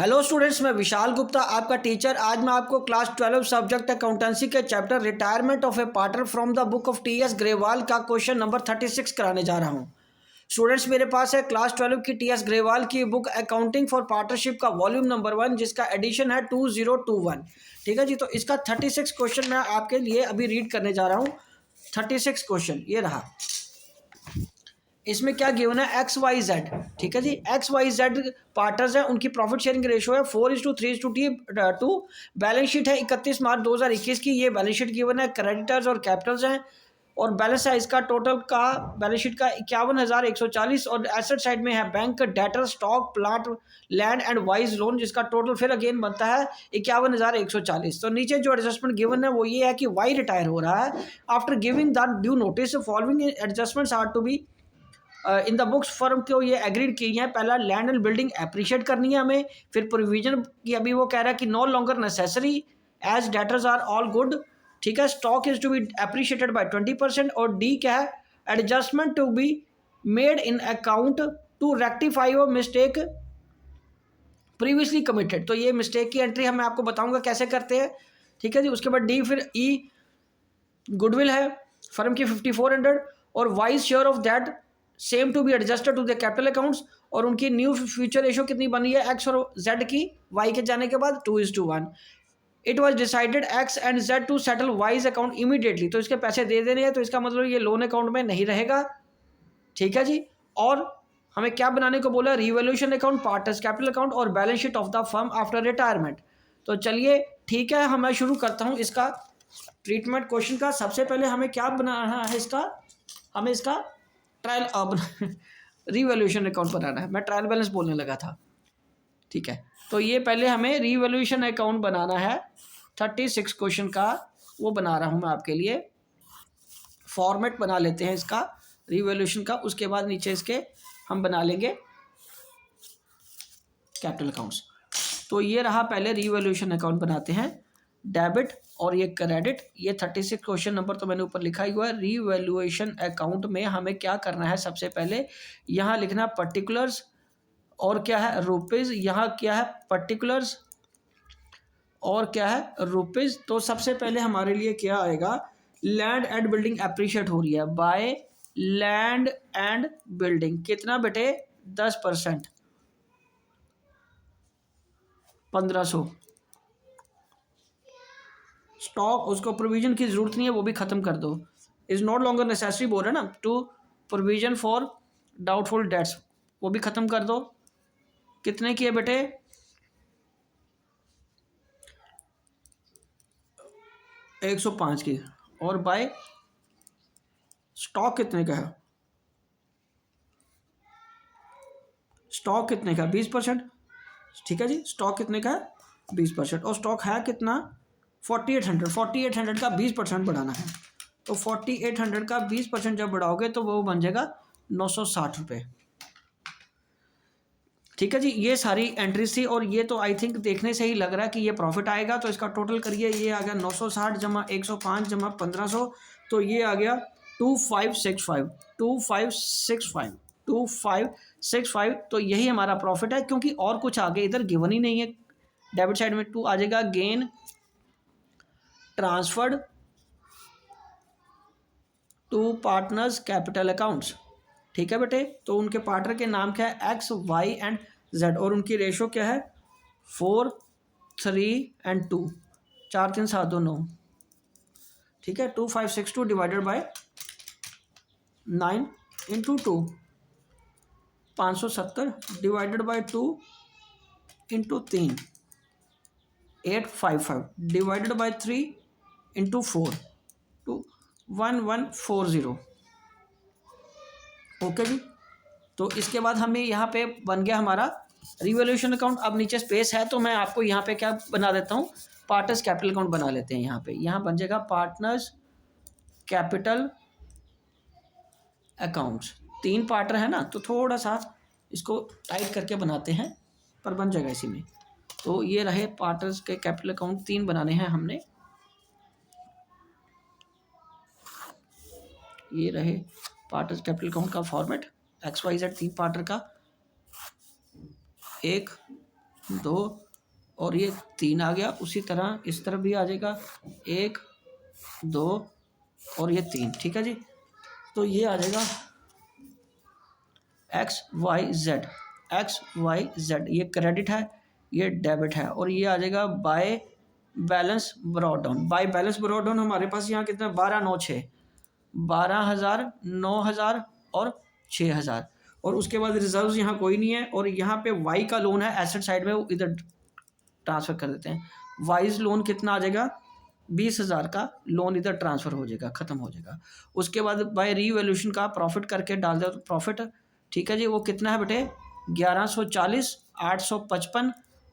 Hello students, मैं विशाल गुप्ता आपका teacher. आज मैं आपको क्लास 12 सब्जेक्ट अकाउंटेंसी के chapter retirement of A partner from the book of T.S.. Grewal का क्वेश्चन नंबर 36 कराने जा रहा हूं। स्टूडेंट्स, मेरे पास है क्लास 12 की टी.एस. ग्रेवाल की बुक अकाउंटिंग फॉर पार्टनरशिप का वॉल्यूम नंबर 1, जिसका एडिशन है 2021। ठीक है जी। तो इसका 36 क्वेश्चन मैं आपके लिए अभी रीड करने जा रहा हूँ। 36 क्वेश्चन ये रहा। इसमें क्या गिवन है, एक्स वाई जेड। ठीक है जी, एक्स वाई जेड पार्टनर्स हैं, उनकी प्रॉफिट शेयरिंग रेशो है 4:3:2। बैलेंस शीट है 31 मार्च 2021 की। ये बैलेंस शीट गिवन है, क्रेडिटर्स और कैपिटल्स हैं। और बैलेंस है इसका टोटल का बैलेंस शीट का 51,140। और एसेट साइड में है bank, debtor, stock, plant, land and wise loan, जिसका टोटल फिर अगेन बनता है 51,140। तो नीचे जो एडजस्टमेंट गिवन है वो ये है कि वाई रिटायर हो रहा है। After giving the due notice, following adjustments are to be in the books firm को ये एग्रीड की है। पहला, लैंड एंड बिल्डिंग अप्रिशिएट करनी है हमें। फिर प्रोविजन की अभी वो कह रहा है कि no longer necessary as debtors are all good. ठीक है, stock is to be appreciated by 20%। और डी क्या है, adjustment to be made in account to rectify your mistake previously committed. तो ये मिस्टेक की एंट्री मैं आपको बताऊंगा कैसे करते हैं। ठीक है जी। उसके बाद डी, फिर ई गुडविल है फर्म की 5400 और Y's share of that same to be adjusted to the capital accounts. और उनकी न्यू फ्यूचर रेशो कितनी बनी है, एक्स और जेड की वाई के जाने के बाद 2:1। It was decided X and Z to settle Y's account immediately. तो इसके पैसे दे देने हैं, तो इसका मतलब ये लोन अकाउंट में नहीं रहेगा। ठीक है जी। और हमें क्या बनाने को बोला, revaluation account, partners capital account और balance sheet of the firm after retirement. तो चलिए ठीक है, मैं शुरू करता हूँ इसका ट्रीटमेंट क्वेश्चन का। सबसे पहले हमें क्या बनाना है, हमें इसका ट्रायल रिवैल्यूएशन अकाउंट बनाना है। मैं ट्रायल बैलेंस बोलने लगा था। ठीक है, तो ये पहले हमें रिवैल्यूएशन अकाउंट बनाना है। 36 क्वेश्चन का वो बना रहा हूँ मैं आपके लिए। फॉर्मेट बना लेते हैं इसका रिवैल्यूएशन का। उसके बाद नीचे इसके हम बना लेंगे कैपिटल अकाउंट्स। तो ये रहा, पहले रिवैल्यूएशन अकाउंट बनाते हैं। डेबिट और ये क्रेडिट। ये 36 क्वेश्चन नंबर तो मैंने ऊपर लिखा ही हुआ है। रिवैल्यूएशन अकाउंट में हमें क्या करना है, सबसे पहले यहाँ लिखना पर्टिकुलर्स और क्या है रुपीज़। यहाँ क्या है पर्टिकुलर्स और क्या है रुपीज़। तो सबसे पहले हमारे लिए क्या आएगा, लैंड एंड बिल्डिंग अप्रिशिएट हो रही है बाय लैंड एंड बिल्डिंग। कितना बेटे, 10%, 1500। स्टॉक, उसको प्रोविजन की जरूरत नहीं है, वो भी खत्म कर दो। इज नॉट लॉन्गर नेसेसरी बोल रहे ना, to provision for doubtful debts, वो भी खत्म कर दो। कितने की है बेटे, 105 की। और बाय स्टॉक कितने का है, स्टॉक कितने का, 20%। ठीक है जी, स्टॉक कितने का है, 20%। और स्टॉक है कितना, 4800 का 20% बढ़ाना है। तो 4800 का 20% जब बढ़ाओगे तो वो बन जाएगा 960 रुपये। ठीक है जी, ये सारी एंट्रीज थी। और ये तो आई थिंक देखने से ही लग रहा है कि ये प्रॉफिट आएगा। तो इसका टोटल करिए, ये आ गया 960 जमा 105 जमा 1500। तो ये आ गया 2565 2565 2565। तो यही हमारा प्रॉफिट है, क्योंकि और कुछ आगे इधर गिवन ही नहीं है। डेबिट साइड में 2 आ जाएगा, gain transferred to partners capital accounts. ठीक है बेटे, तो उनके पार्टनर के नाम क्या है, एक्स वाई एंड जेड। और उनकी रेशो क्या है, 4 3 एंड 2, 4 3 7 2 9। ठीक है, 2562 divided by 9 into 2, 570 divided by 2 into 3, 855 divided by 3 into 4, 1140। Okay जी। तो इसके बाद हमें यहाँ पे बन गया हमारा रिवैल्यूएशन अकाउंट। अब नीचे स्पेस है तो मैं आपको यहाँ पे क्या बना देता हूँ, पार्टनर्स कैपिटल अकाउंट बना लेते हैं। यहाँ पे यहाँ बन जाएगा पार्टनर्स कैपिटल अकाउंट्स। 3 पार्टनर है ना, तो थोड़ा सा इसको टाइट करके बनाते हैं, पर बन जाएगा इसी में। तो ये रहे पार्टनर्स के कैपिटल अकाउंट, 3 बनाने हैं हमने। ये रहे पार्टनर्स कैपिटल अकाउंट का format, X Y Z 3 partner का, 1 2 और ये 3 आ गया। उसी तरह इस तरफ भी आ जाएगा 1 2 और ये 3, ठीक है जी। तो ये आ जाएगा XYZ ये क्रेडिट है, ये डेबिट है, और ये आ जाएगा by balance brought down. By balance brought down हमारे पास यहाँ कितना 12,906 12,000 9,000 और 6,000, और उसके बाद रिजर्व्स यहाँ कोई नहीं है, और यहाँ पे वाई का लोन है एसेट साइड में, वो इधर ट्रांसफ़र कर देते हैं। वाइज लोन कितना आ जाएगा 20,000 का लोन इधर ट्रांसफ़र हो जाएगा, ख़त्म हो जाएगा। उसके बाद बाय रीवैल्यूएशन का प्रॉफिट करके डाल दो तो प्रॉफिट, ठीक है जी, वो कितना है बेटे 1140 855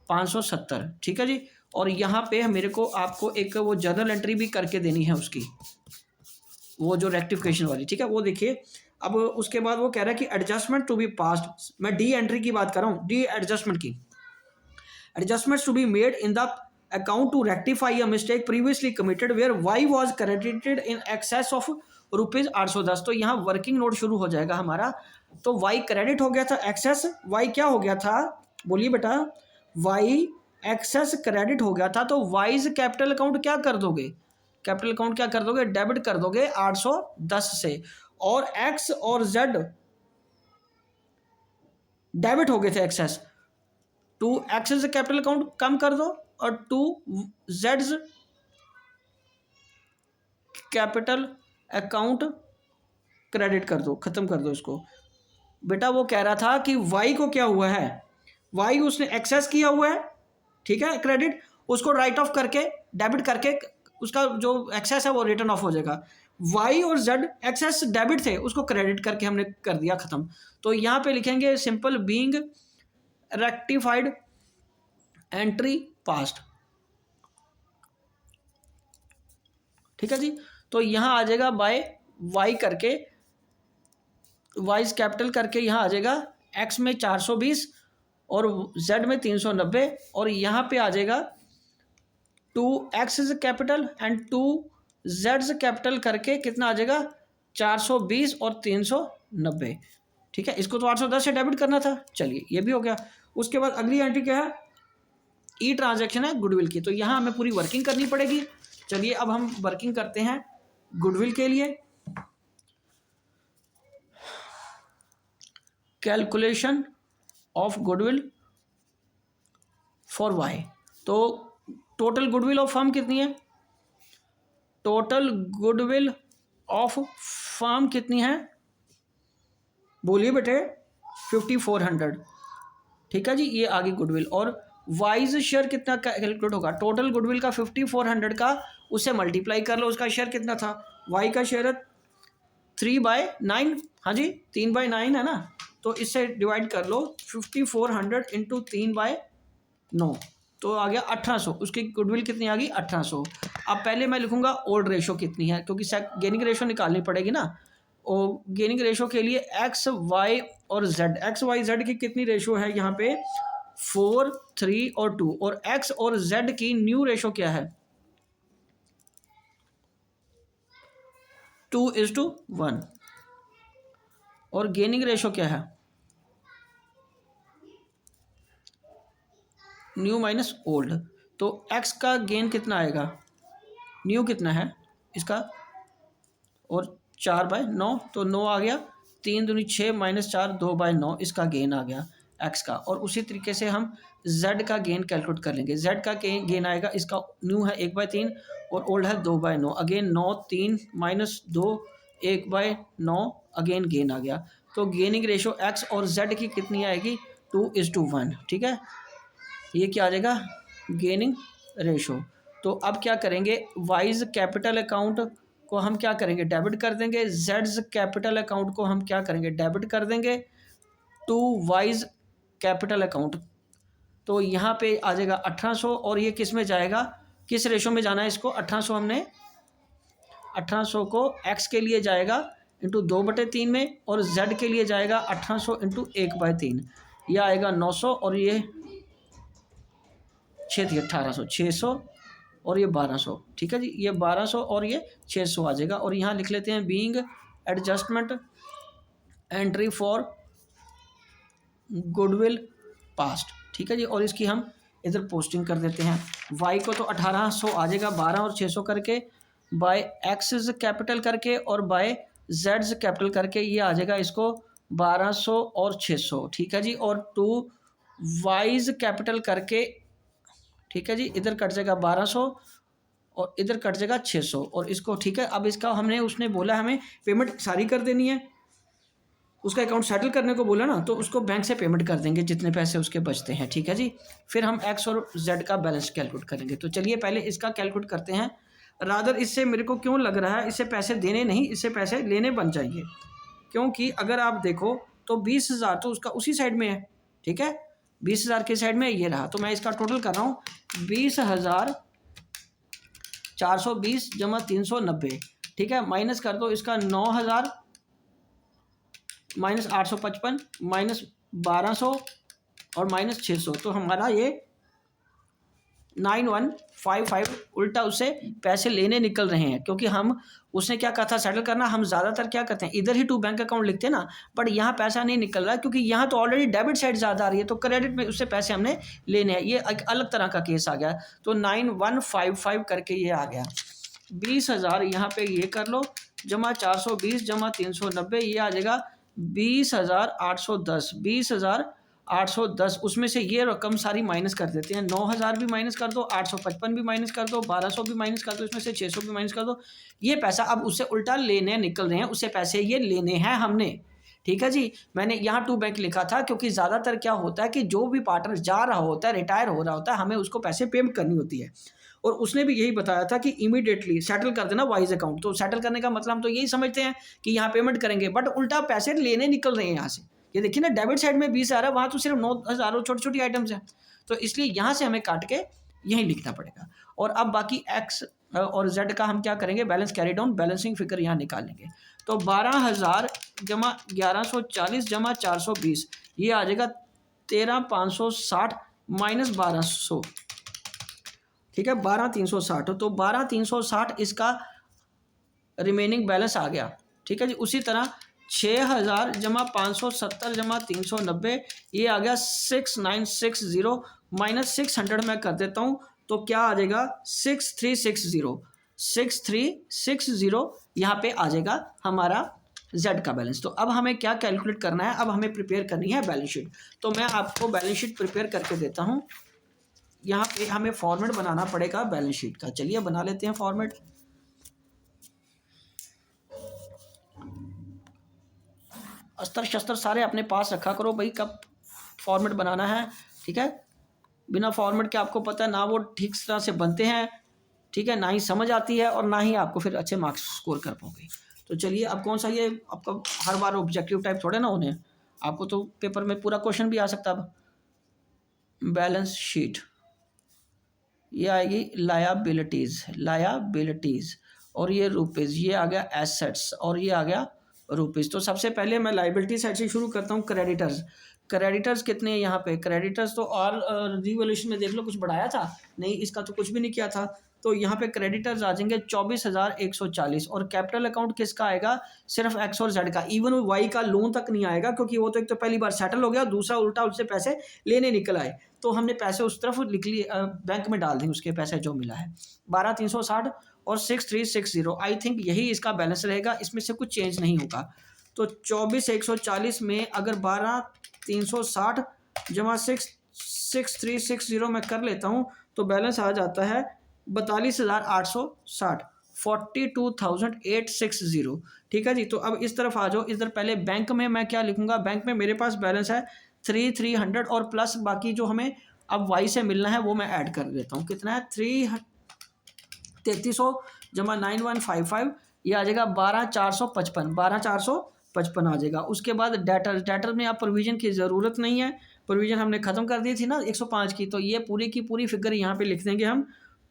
570, ठीक है जी। और यहाँ पे मेरे को आपको एक वो जर्नल एंट्री भी करके देनी है उसकी, वो जो रेक्टिफिकेशन वाली, ठीक है, वो देखिए। अब उसके बाद वो कह रहा है कि एडजस्टमेंट टू बी पास्ड, मैं डी एंट्री की बात कर रहा हूँ, डी एडजस्टमेंट की। Adjustments to be made in the account to rectify a mistake previously committed where Y was credited in excess of ₹810। तो यहाँ वर्किंग नोट शुरू हो जाएगा हमारा। तो वाई क्रेडिट हो गया था एक्सेस, वाई क्या हो गया था, बोलिए बेटा, वाई एक्सेस क्रेडिट हो गया था। तो वाइज कैपिटल अकाउंट क्या कर दोगे, कैपिटल अकाउंट क्या कर दोगे, डेबिट कर दोगे 810 से, और एक्स और जेड डेबिट हो गए थे X's, to X's capital account कम कर दो और टू जेड्स कैपिटल अकाउंट क्रेडिट कर दो, खत्म कर दो इसको। बेटा वो कह रहा था कि वाई को क्या हुआ है, वाई उसने एक्सेस किया हुआ है, ठीक है, क्रेडिट, उसको राइट ऑफ करके डेबिट करके उसका जो एक्सेस है वो रिटर्न ऑफ हो जाएगा। वाई और जेड एक्सेस डेबिट थे, उसको क्रेडिट करके हमने कर दिया, खत्म। तो यहाँ पे लिखेंगे simple being rectified entry past, ठीक है जी। तो यहाँ आ जाएगा बाय वाई करके, वाइज कैपिटल करके यहाँ आ जाएगा एक्स में 420 और जेड में 390, और यहाँ पे आ जाएगा 2x capital and 2z capital करके कितना आ जाएगा 420 और 390, ठीक है। इसको तो 810 से डेबिट करना था, चलिए ये भी हो गया। उसके बाद अगली एंट्री क्या है, ई ट्रांजैक्शन है गुडविल की, तो यहाँ हमें पूरी वर्किंग करनी पड़ेगी। चलिए अब हम वर्किंग करते हैं गुडविल के लिए। Calculation of goodwill for Y. तो टोटल गुडविल ऑफ फर्म कितनी है, टोटल गुडविल ऑफ फर्म कितनी है, बोलिए बेटे 5400, ठीक है जी, ये आगे गुडविल। और वाइज शेयर कितना कैलकुलेट होगा, टोटल गुडविल का 5400 का उससे मल्टीप्लाई कर लो, उसका शेयर कितना था, वाई का शेयर 3/9, हाँ जी 3/9 है ना, तो इससे डिवाइड कर लो 5400 इंटू 3/9, तो आ गया 1800, उसकी गुडविल कितनी आ गई 1800। अब पहले मैं लिखूंगा ओल्ड रेशो कितनी है, क्योंकि गेनिंग रेशो निकालनी पड़ेगी ना, और गेनिंग रेशो के लिए एक्स वाई और जेड, एक्स वाई जेड की कितनी रेशो है यहाँ पे 4 3 और 2, और एक्स और जेड की न्यू रेशो क्या है 2:1, और गेनिंग रेशो क्या है न्यू माइनस ओल्ड। तो एक्स का गेन कितना आएगा, न्यू कितना है इसका, और 4/9, तो 9 आ गया, 3 दूनी 6 माइनस 4 2/9 इसका गेन आ गया एक्स का। और उसी तरीके से हम जेड का गेन कैलकुलेट कर लेंगे, जेड का गेन आएगा, इसका न्यू है 1/3 और ओल्ड है 2/9, अगेन 9 3 माइनस 2 1/9, अगेन गेन आ गया। तो गेनिंग रेशो एक्स और जेड की कितनी आएगी 2:1, ठीक है, ये क्या आ जाएगा गेनिंग रेशो। तो अब क्या करेंगे, वाइज कैपिटल अकाउंट को हम क्या करेंगे डेबिट कर देंगे, जेड्स कैपिटल अकाउंट को हम क्या करेंगे डेबिट कर देंगे टू वाइज कैपिटल अकाउंट। तो यहाँ पे आ जाएगा 1800, और ये किस में जाएगा, किस रेशो में जाना है इसको, 1800 हमने 1800 को एक्स के लिए जाएगा इंटू 2/3 में, और जेड के लिए जाएगा 1800 इंटू 1/3, यह आएगा 900, और ये 1800 600 और ये 1200, ठीक है जी, ये 1200 और ये 600 आ जाएगा। और यहाँ लिख लेते हैं being adjustment entry for goodwill past, ठीक है जी। और इसकी हम इधर पोस्टिंग कर देते हैं। वाई को तो 1800 आ जाएगा 12 और 600 करके, बाय एक्स कैपिटल करके और बाय जेड्स कैपिटल करके ये आ जाएगा इसको 1200 और 600, ठीक है जी। और टू वाइज कैपिटल करके, ठीक है जी, इधर कट जाएगा 1200 और इधर कट जाएगा 600 और इसको, ठीक है। अब इसका हमने, उसने बोला हमें पेमेंट सारी कर देनी है, उसका अकाउंट सेटल करने को बोला ना, तो उसको बैंक से पेमेंट कर देंगे जितने पैसे उसके बचते हैं, ठीक है जी। फिर हम एक्स और जेड का बैलेंस कैलकुलेट करेंगे। तो चलिए पहले इसका कैलकुलेट करते हैं। रादर इससे मेरे को क्यों लग रहा है इससे पैसे देने नहीं, इससे पैसे लेने बन जाएंगे, क्योंकि अगर आप देखो तो 20,000 तो उसका उसी साइड में है, ठीक है, 20,000 के साइड में ये रहा। तो मैं इसका टोटल कर रहा हूँ 20,420 जमा 390, ठीक है। माइनस कर दो इसका 9,000 माइनस 855 माइनस 1200 और माइनस 600, तो हमारा ये 9155 उल्टा उससे पैसे लेने निकल रहे हैं। क्योंकि हम, उसने क्या कहा था सेटल करना, हम ज़्यादातर क्या करते हैं इधर ही टू बैंक अकाउंट लिखते हैं ना, बट यहाँ पैसा नहीं निकल रहा क्योंकि यहाँ तो ऑलरेडी डेबिट साइड ज़्यादा आ रही है, तो क्रेडिट में उससे पैसे हमने लेने हैं। ये एक अलग तरह का केस आ गया। तो 9155 करके ये आ गया। 20,000 यहाँ पे ये कर लो जमा 420 जमा 390, ये आ जाएगा 20,810। 20,810 उसमें से ये रकम सारी माइनस कर देते हैं। 9,000 भी माइनस कर दो, 855 भी माइनस कर दो, 1200 भी माइनस कर दो, इसमें से 600 भी माइनस कर दो। ये पैसा अब उससे उल्टा लेने निकल रहे हैं, उससे पैसे ये लेने हैं हमने, ठीक है जी। मैंने यहाँ टू बैंक लिखा था क्योंकि ज़्यादातर क्या होता है कि जो भी पार्टनर जा रहा होता है, रिटायर हो रहा होता है, हमें उसको पैसे पेमेंट करनी होती है। और उसने भी यही बताया था कि इमीडिएटली सेटल कर देना वाइज अकाउंट। तो सेटल करने का मतलब हम तो यही समझते हैं कि यहाँ पेमेंट करेंगे, बट उल्टा पैसे लेने निकल रहे हैं यहाँ से। ये देखिए ना, डेबिट साइड में 20,000 है, वहाँ तो सिर्फ 9,000 छोटी छोटी आइटम्स हैं, तो इसलिए यहाँ से हमें काट के यहीं लिखना पड़ेगा। और अब बाकी एक्स और जेड का हम क्या करेंगे, balance carry down, balancing figure यहाँ निकालेंगे। तो 12,000 जमा 1140 जमा 420, ये आ जाएगा 13,560 माइनस 1200, ठीक है, 12,360। तो 12,360 इसका रिमेनिंग बैलेंस आ गया, ठीक है जी। उसी तरह 6,000 जमा 570 जमा 390, ये आ गया 6,960 माइनस 600 मैं कर देता हूँ, तो क्या आ जाएगा 6,360। 6,360 यहाँ पे आ जाएगा हमारा जेड का बैलेंस। तो अब हमें क्या कैलकुलेट करना है, अब हमें प्रिपेयर करनी है बैलेंस शीट। तो मैं आपको बैलेंस शीट प्रिपेयर करके देता हूँ। यहाँ पे हमें फॉर्मेट बनाना पड़ेगा बैलेंस शीट का। चलिए बना लेते हैं फॉर्मेट। अस्तर शस्त्र सारे अपने पास रखा करो भाई, कब फॉर्मेट बनाना है, ठीक है। बिना फॉर्मेट के आपको पता है ना वो ठीक तरह से बनते हैं, ठीक है, ना ही समझ आती है और ना ही आपको फिर अच्छे मार्क्स स्कोर कर पाओगे। तो चलिए अब कौन सा, ये आपका हर बार ऑब्जेक्टिव टाइप थोड़े ना होने, आपको तो पेपर में पूरा क्वेश्चन भी आ सकता है। अब बैलेंस शीट ये आएगी लायबिलिटीज़ और ये रुपीज़, ये आ गया एसेट्स और ये आ गया रुपीज़। तो सबसे पहले मैं लायबिलिटी साइड से शुरू करता हूँ। क्रेडिटर्स कितने हैं यहाँ पे, क्रेडिटर्स तो और रिवोल्यूशन में देख लो कुछ बढ़ाया था नहीं, इसका तो कुछ भी नहीं किया था। तो यहाँ पे क्रेडिटर्स आ जाएंगे 24,140 और कैपिटल अकाउंट किसका आएगा, सिर्फ एक्स और जेड का। इवन वाई का लोन तक नहीं आएगा क्योंकि वो तो एक तो पहली बार सेटल हो गया, दूसरा उल्टा उससे पैसे लेने निकल आए, तो हमने पैसे उस तरफ लिख लिए, बैंक में डाल दें उसके पैसे जो मिला है। 12,360 और 6,360, आई थिंक यही इसका बैलेंस रहेगा, इसमें से कुछ चेंज नहीं होगा। तो 24,140 में अगर 12,360 जमा 6,360 मैं कर लेता हूँ तो बैलेंस आ जाता है 42,860, 42,860, ठीक है जी। तो अब इस तरफ आ जाओ, इधर पहले बैंक में मैं क्या लिखूंगा, बैंक में मेरे पास बैलेंस है 3,300 और प्लस बाकी जो हमें अब वाई से मिलना है वो मैं ऐड कर देता हूँ। कितना है, 3,300 जमा 9,155, ये आ जाएगा 12,455, 12,455 आ जाएगा। उसके बाद डेटर में आप प्रोविजन की ज़रूरत नहीं है, प्रोविजन हमने ख़त्म कर दी थी ना 105 की, तो ये पूरी की पूरी फिगर यहाँ पे लिख देंगे हम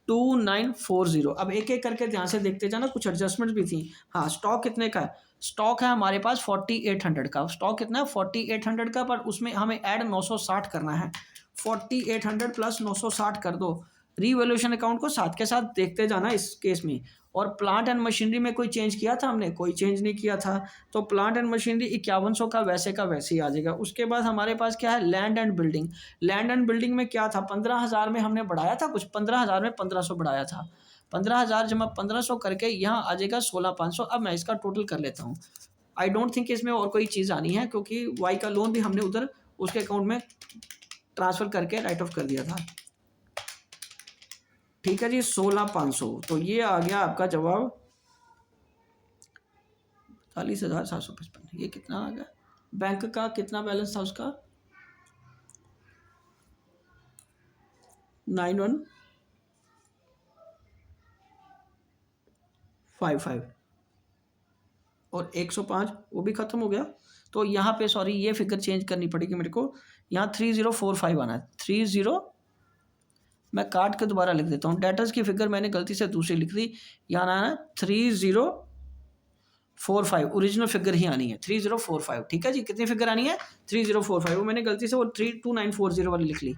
2,940। अब एक एक करके ध्यान से देखते जाना, कुछ एडजस्टमेंट भी थी। हाँ, स्टॉक कितने का है, स्टॉक है हमारे पास 4,800 का। स्टॉक कितना है 4,800 का, पर उसमें हमें ऐड 960 करना है। 4,800 प्लस 960 कर दो, रीवैल्यूएशन अकाउंट को साथ के साथ देखते जाना इस केस में। और प्लांट एंड मशीनरी में कोई चेंज किया था हमने? कोई चेंज नहीं किया था। तो प्लांट एंड मशीनरी 5100 का वैसे ही आ जाएगा। उसके बाद हमारे पास क्या है? Land and building. Land and building में क्या था? 15,000 में हमने बढ़ाया था कुछ, 15,000 में 1500 बढ़ाया था। 15,000 जमा 1500 करके यहाँ आ जाएगा 16,500। अब मैं इसका टोटल कर लेता हूँ। आई डोंट थिंक इसमें और कोई चीज़ आनी है, क्योंकि वाई का लोन भी हमने उधर उसके अकाउंट में ट्रांसफ़र करके राइट ऑफ कर दिया था। ठीक है जी, 16,500। तो ये आ गया आपका जवाब 42,755। ये कितना आ गया? बैंक का कितना बैलेंस था उसका? 9155 और 105 वो भी ख़त्म हो गया। तो यहाँ पे सॉरी ये फिगर चेंज करनी पड़ेगी मेरे को। यहाँ 3045 आना है। 30 मैं काट के दोबारा लिख देता हूँ। डेटर्स की फिगर मैंने गलती से दूसरी लिख दी। यहाँ आना है 3045। ओरिजिनल फिगर ही आनी है 3045। ठीक है जी, कितनी फिगर आनी है? 3045। वो मैंने गलती से वो 32940 वाली लिख ली।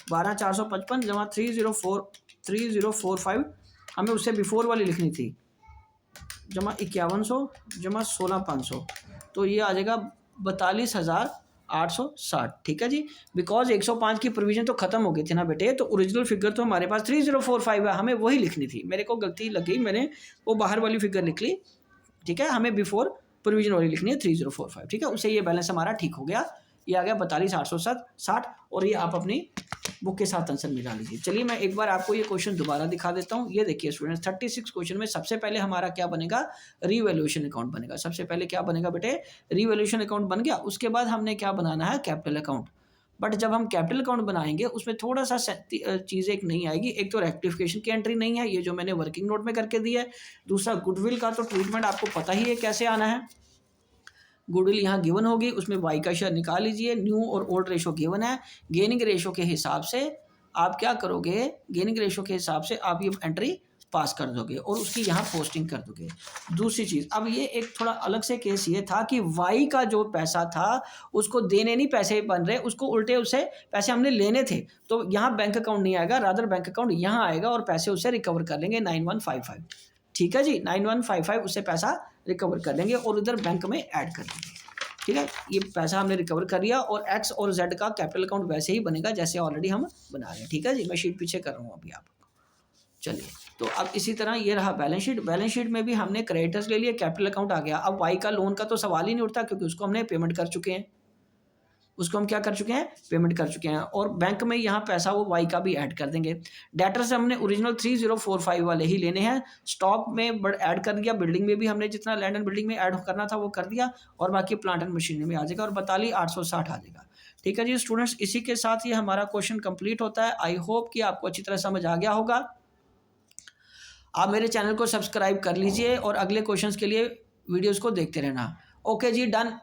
12,455 जमा 3045 हमें उससे बिफोर वाली लिखनी थी, जमा 5100 जमा 16,500। तो ये आ जाएगा 42,860। ठीक है जी, बिकॉज 105 की प्रोविजन तो खत्म हो गई थी ना बेटे, तो ओरिजिनल फिगर तो हमारे पास 3045 है, हमें वही लिखनी थी। मेरे को गलती लग गई, मैंने वो बाहर वाली फिगर लिख ली। ठीक है, हमें बिफोर प्रोविजन वाली लिखनी है 3045। ठीक है, उससे ये बैलेंस हमारा ठीक हो गया। ये आ गया 42,860 और ये आप अपनी बुक के साथ आंसर मिला लीजिए। चलिए मैं एक बार आपको ये क्वेश्चन दोबारा दिखा देता हूँ। ये देखिए स्टूडेंट्स, 36 क्वेश्चन में सबसे पहले हमारा क्या बनेगा? रीवैल्यूएशन अकाउंट बनेगा। सबसे पहले क्या बनेगा बेटे? रीवैल्यूएशन अकाउंट बन गया। उसके बाद हमने क्या बनाना है? Capital account. बट जब हम कैपिटल अकाउंट बनाएंगे उसमें थोड़ा सा चीज़ एक नहीं आएगी। एक तो रेक्टिफिकेशन की एंट्री नहीं है, ये जो मैंने वर्किंग नोट में करके दी है। दूसरा गुडविल का तो ट्रीटमेंट आपको पता ही है कैसे आना है। गुडविल यहाँ गिवन होगी, उसमें वाई का शेयर निकाल लीजिए। न्यू और ओल्ड रेशो गिवन है। गेनिंग रेशो के हिसाब से आप क्या करोगे? गेनिंग रेशो के हिसाब से आप ये एंट्री पास कर दोगे और उसकी यहाँ पोस्टिंग कर दोगे। दूसरी चीज़, अब ये एक थोड़ा अलग से केस ये था कि वाई का जो पैसा था उसको देने नहीं पैसे बन रहे, उसको उल्टे उससे पैसे हमने लेने थे। तो यहाँ बैंक अकाउंट नहीं आएगा, रादर बैंक अकाउंट यहाँ आएगा और पैसे उससे रिकवर कर लेंगे 9155। ठीक है जी, 9155 उससे पैसा रिकवर कर लेंगे और उधर बैंक में ऐड कर देंगे। ठीक है, ये पैसा हमने रिकवर कर लिया और एक्स और जेड का कैपिटल अकाउंट वैसे ही बनेगा जैसे ऑलरेडी हम बना रहे हैं। ठीक है जी, मैं शीट पीछे कर रहा हूँ अभी आप। चलिए, तो अब इसी तरह ये रहा बैलेंस शीट। बैलेंस शीट में भी हमने क्रेडिटर्स ले लिए, कैपिटल अकाउंट आ गया। अब वाई का लोन का तो सवाल ही नहीं उठता, क्योंकि उसको हमने पेमेंट कर चुके हैं। उसको हम क्या कर चुके हैं? पेमेंट कर चुके हैं। और बैंक में यहाँ पैसा वो वाई का भी ऐड कर देंगे। डेटर से हमने ओरिजिनल 3045 वाले ही लेने हैं। स्टॉक में ऐड कर दिया, बिल्डिंग में भी हमने जितना लैंड एंड बिल्डिंग में ऐड करना था वो कर दिया, और बाकी प्लांट एंड मशीनरी में आ जाएगा और 42,860 आ जाएगा। ठीक है जी स्टूडेंट्स, इसी के साथ ये हमारा क्वेश्चन कंप्लीट होता है। आई होप कि आपको अच्छी तरह समझ आ गया होगा। आप मेरे चैनल को सब्सक्राइब कर लीजिए और अगले क्वेश्चंस के लिए वीडियोस को देखते रहना। ओके जी, डन।